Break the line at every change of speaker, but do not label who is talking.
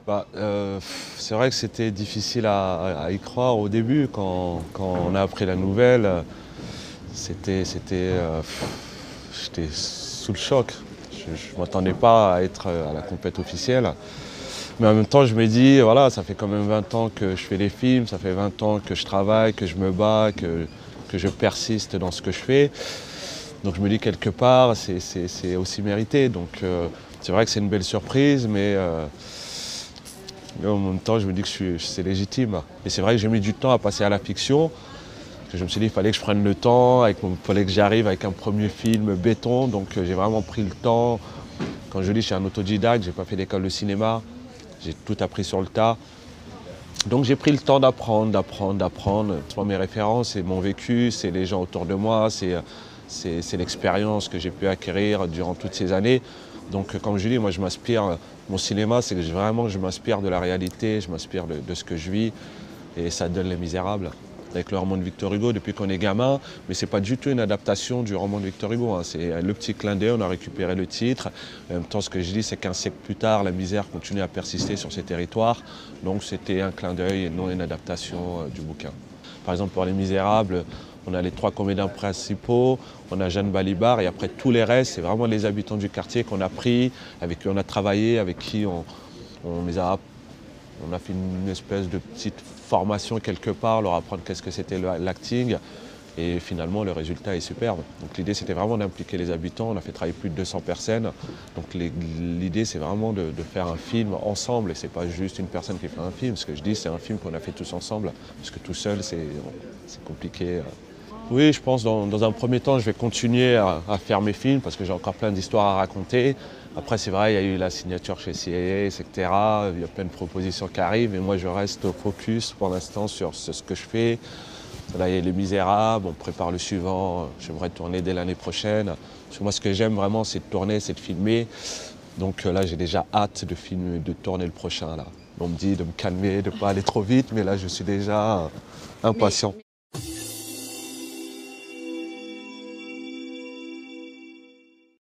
C'est vrai que c'était difficile à y croire au début quand on a appris la nouvelle. J'étais sous le choc. Je ne m'attendais pas à être à la compète officielle. Mais en même temps, je me dis, voilà, ça fait quand même 20 ans que je fais des films, ça fait 20 ans que je travaille, que je me bats, que je persiste dans ce que je fais. Donc je me dis quelque part, c'est aussi mérité. Donc c'est vrai que c'est une belle surprise, mais en même temps, je me dis que c'est légitime. Et c'est vrai que j'ai mis du temps à passer à la fiction. Parce que je me suis dit qu'il fallait que je prenne le temps, il fallait que j'arrive avec un premier film béton. Donc j'ai vraiment pris le temps. Quand je dis je suis un autodidacte, je n'ai pas fait d'école de cinéma. J'ai tout appris sur le tas. Donc j'ai pris le temps d'apprendre. Mes références, c'est mon vécu, c'est les gens autour de moi, c'est l'expérience que j'ai pu acquérir durant toutes ces années. Donc comme je dis, moi je m'inspire, mon cinéma, c'est que je m'inspire de la réalité, je m'inspire de ce que je vis et ça donne Les Misérables. Avec le roman de Victor Hugo depuis qu'on est gamin, mais ce n'est pas du tout une adaptation du roman de Victor Hugo. Hein. C'est le petit clin d'œil, on a récupéré le titre. En même temps, ce que je dis, c'est qu'un siècle plus tard, la misère continue à persister sur ces territoires. Donc c'était un clin d'œil et non une adaptation du bouquin. Par exemple, pour Les Misérables, on a les 3 comédiens principaux, on a Jeanne Balibar et après tous les restes, c'est vraiment les habitants du quartier qu'on a pris, avec qui on a travaillé, avec qui on a fait une espèce de petite formation quelque part, leur apprendre qu'est-ce que c'était l'acting. Et finalement, le résultat est superbe. Donc l'idée, c'était vraiment d'impliquer les habitants. On a fait travailler plus de 200 personnes. Donc l'idée, c'est vraiment de faire un film ensemble. Et c'est pas juste une personne qui fait un film. Ce que je dis, c'est un film qu'on a fait tous ensemble. Parce que tout seul, c'est compliqué. Oui, je pense dans un premier temps, je vais continuer à faire mes films parce que j'ai encore plein d'histoires à raconter. Après, c'est vrai, il y a eu la signature chez CIA, etc. Il y a plein de propositions qui arrivent et moi, je reste focus pour l'instant sur ce que je fais. Là, il y a Les Misérables, on prépare le suivant. J'aimerais tourner dès l'année prochaine. Parce que moi, ce que j'aime vraiment, c'est de tourner, c'est de filmer. Donc là, j'ai déjà hâte de tourner le prochain. Là. On me dit de me calmer, de ne pas aller trop vite, mais là, je suis déjà impatient.